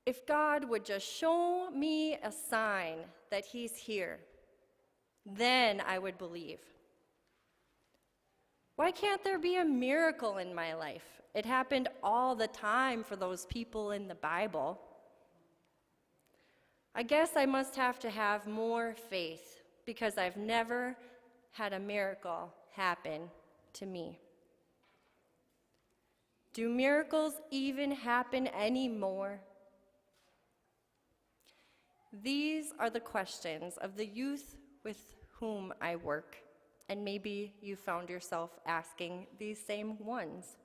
If God would just show me a sign that he's here, then I would believe. Why can't there be a miracle in my life? It happened all the time for those people in the Bible. I guess I must have to have more faith because I've never had a miracle happen to me. Do miracles even happen anymore? These are the questions of the youth with whom I work, and maybe you found yourself asking these same ones.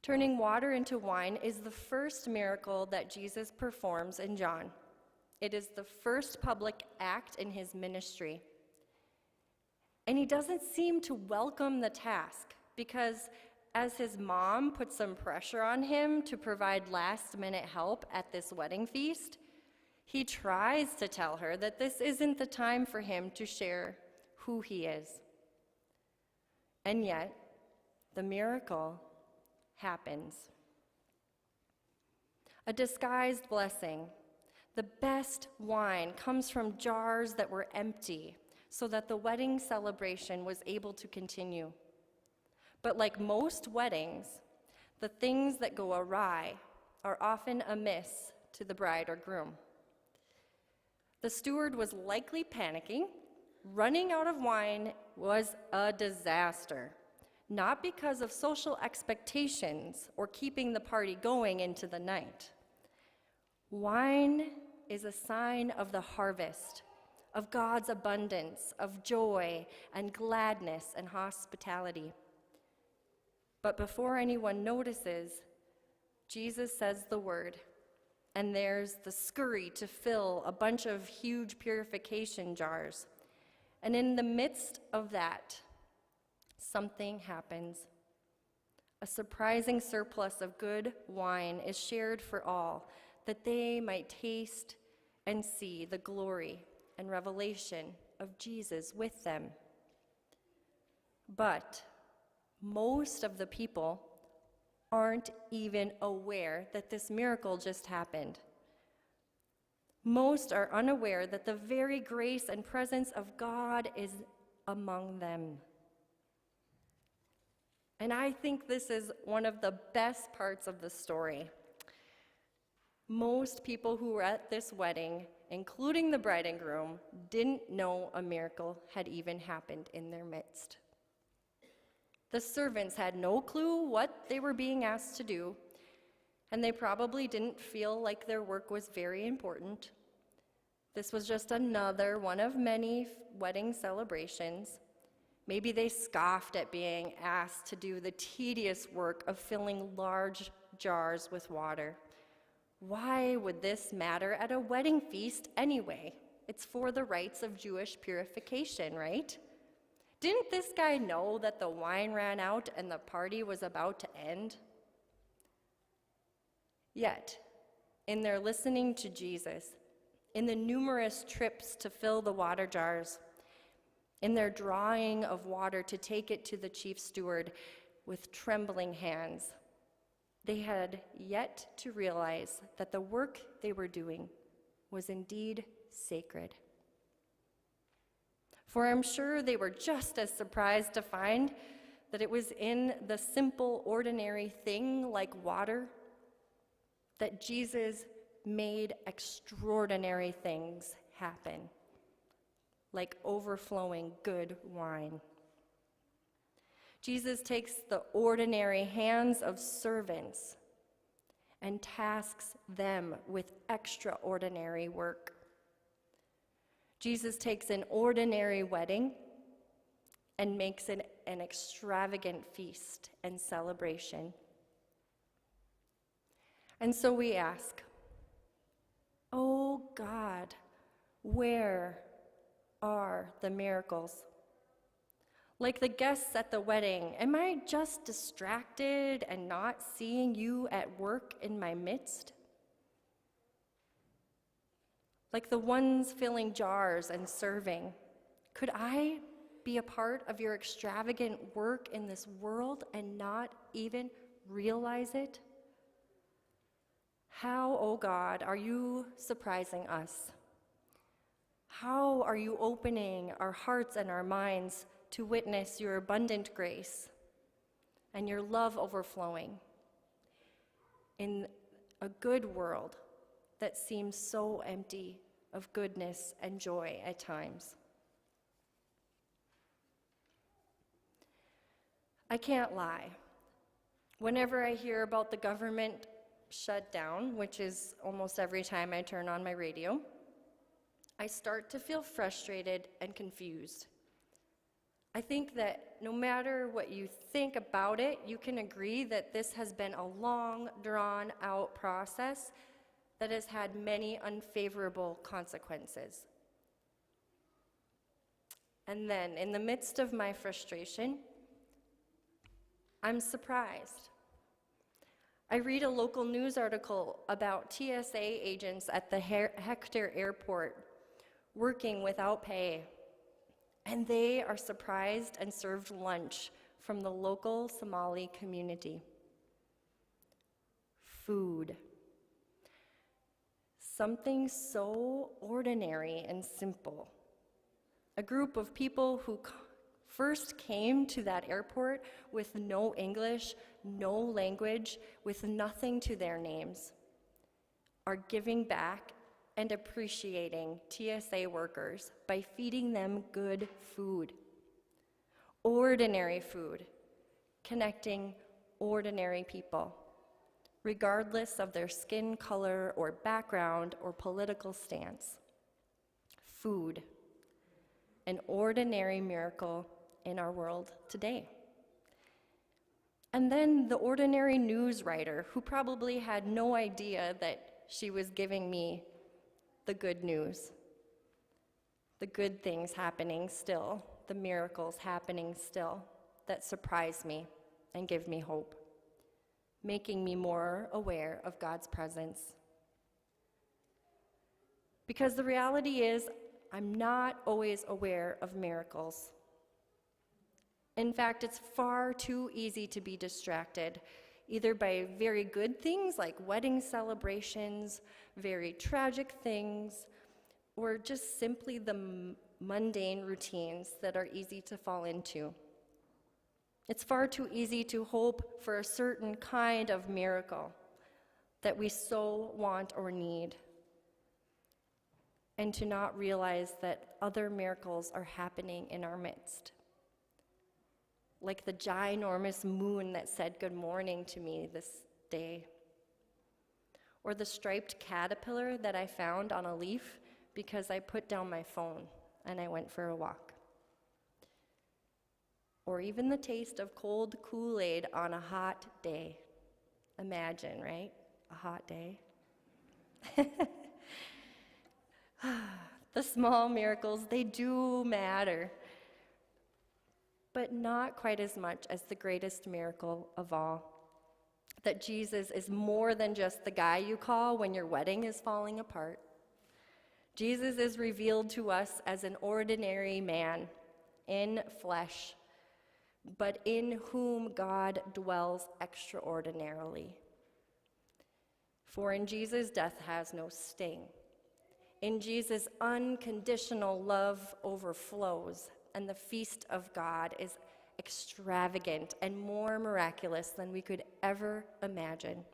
Turning water into wine is the first miracle that Jesus performs in John. It is the first public act in his ministry. And he doesn't seem to welcome the task because as his mom puts some pressure on him to provide last-minute help at this wedding feast, he tries to tell her that this isn't the time for him to share who he is. And yet, the miracle happens. A disguised blessing. The best wine comes from jars that were empty so that the wedding celebration was able to continue. But like most weddings, the things that go awry are often amiss to the bride or groom. The steward was likely panicking. Running out of wine was a disaster, not because of social expectations or keeping the party going into the night. Wine is a sign of the harvest, of God's abundance, of joy and gladness and hospitality. But before anyone notices, Jesus says the word, and there's the scurry to fill a bunch of huge purification jars. And in the midst of that, something happens. A surprising surplus of good wine is shared for all, that they might taste and see the glory and revelation of Jesus with them. But most of the people aren't even aware that this miracle just happened. Most are unaware that the very grace and presence of God is among them. And I think this is one of the best parts of the story. Most people who were at this wedding, including the bride and groom, didn't know a miracle had even happened in their midst. The servants had no clue what they were being asked to do, and they probably didn't feel like their work was very important. This was just another one of many wedding celebrations. Maybe they scoffed at being asked to do the tedious work of filling large jars with water. Why would this matter at a wedding feast anyway? It's for the rites of Jewish purification, right? Didn't this guy know that the wine ran out and the party was about to end? Yet, in their listening to Jesus, in the numerous trips to fill the water jars, in their drawing of water to take it to the chief steward with trembling hands, they had yet to realize that the work they were doing was indeed sacred. For I'm sure they were just as surprised to find that it was in the simple, ordinary thing like water that Jesus made extraordinary things happen, like overflowing good wine. Jesus takes the ordinary hands of servants and tasks them with extraordinary work. Jesus takes an ordinary wedding and makes it an extravagant feast and celebration. And so we ask, oh God, where are the miracles? Like the guests at the wedding, am I just distracted and not seeing you at work in my midst? Like the ones filling jars and serving, could I be a part of your extravagant work in this world and not even realize it? How, O God, are you surprising us? How are you opening our hearts and our minds to witness your abundant grace and your love overflowing in a good world that seems so empty of goodness and joy at times? I can't lie. Whenever I hear about the government shutdown, which is almost every time I turn on my radio, I start to feel frustrated and confused. I think that no matter what you think about it, you can agree that this has been a long, drawn-out process that has had many unfavorable consequences. And then, in the midst of my frustration, I'm surprised. I read a local news article about TSA agents at the Hector Airport working without pay, and they are surprised and served lunch from the local Somali community. Food. Something so ordinary and simple. A group of people who first came to that airport with no English, no language, with nothing to their names, are giving back and appreciating TSA workers by feeding them good food. Ordinary food, connecting ordinary people, regardless of their skin color or background or political stance. Food, an ordinary miracle in our world today. And then the ordinary news writer who probably had no idea that she was giving me the good news, the good things happening still, the miracles happening still that surprise me and give me hope, making me more aware of God's presence. Because the reality is, I'm not always aware of miracles. In fact, it's far too easy to be distracted, either by very good things like wedding celebrations, very tragic things, or just simply the mundane routines that are easy to fall into. It's far too easy to hope for a certain kind of miracle that we so want or need, and to not realize that other miracles are happening in our midst. Like the ginormous moon that said good morning to me this day, or the striped caterpillar that I found on a leaf because I put down my phone and I went for a walk, or even the taste of cold Kool-Aid on a hot day. Imagine, right? A hot day. The small miracles, they do matter, but not quite as much as the greatest miracle of all, that Jesus is more than just the guy you call when your wedding is falling apart. Jesus is revealed to us as an ordinary man in flesh, but in whom God dwells extraordinarily. For in Jesus, death has no sting. In Jesus, unconditional love overflows, and the feast of God is extravagant and more miraculous than we could ever imagine.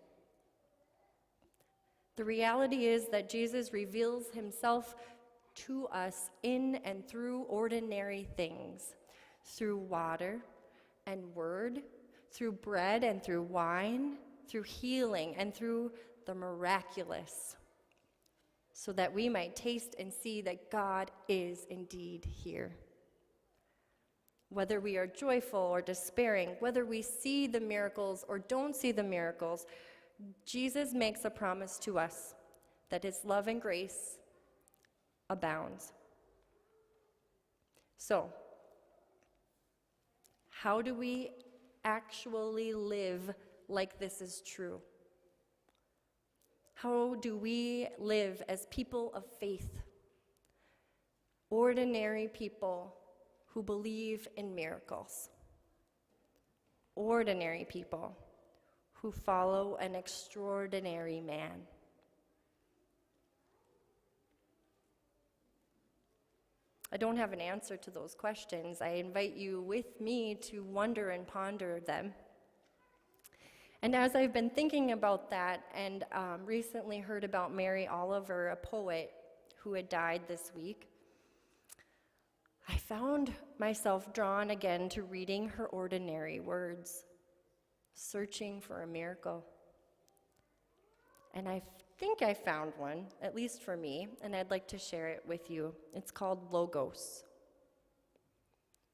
The reality is that Jesus reveals himself to us in and through ordinary things, through water and word, through bread and through wine, through healing and through the miraculous, so that we might taste and see that God is indeed here. Whether we are joyful or despairing, whether we see the miracles or don't see the miracles, Jesus makes a promise to us that his love and grace abounds. So, how do we actually live like this is true? How do we live as people of faith? Ordinary people who believe in miracles. Ordinary people who follow an extraordinary man. I don't have an answer to those questions. I invite you with me to wonder and ponder them. And as I've been thinking about that and recently heard about Mary Oliver, a poet who had died this week, I found myself drawn again to reading her ordinary words, searching for a miracle. And I think I found one, at least for me, and I'd like to share it with you. It's called Logos.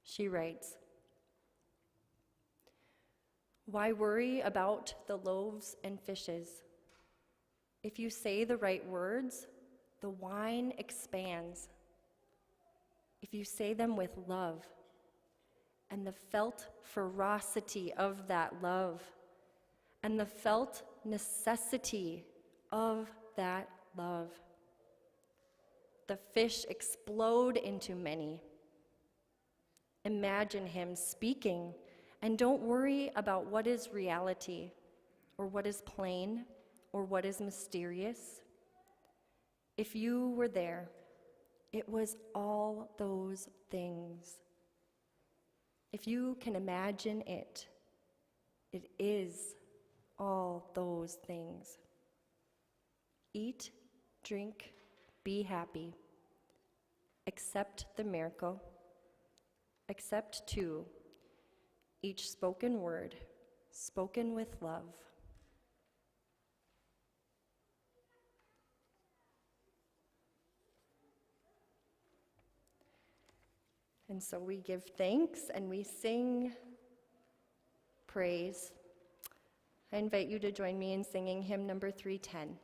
She writes, "Why worry about the loaves and fishes? If you say the right words, the wine expands. If you say them with love, and the felt ferocity of that love, and the felt necessity of that love, the fish explode into many. Imagine him speaking, and don't worry about what is reality, or what is plain, or what is mysterious. If you were there, it was all those things. If you can imagine it, it is all those things. Eat, drink, be happy. Accept the miracle. Accept, too, each spoken word, spoken with love." And so we give thanks and we sing praise. I invite you to join me in singing hymn number 310.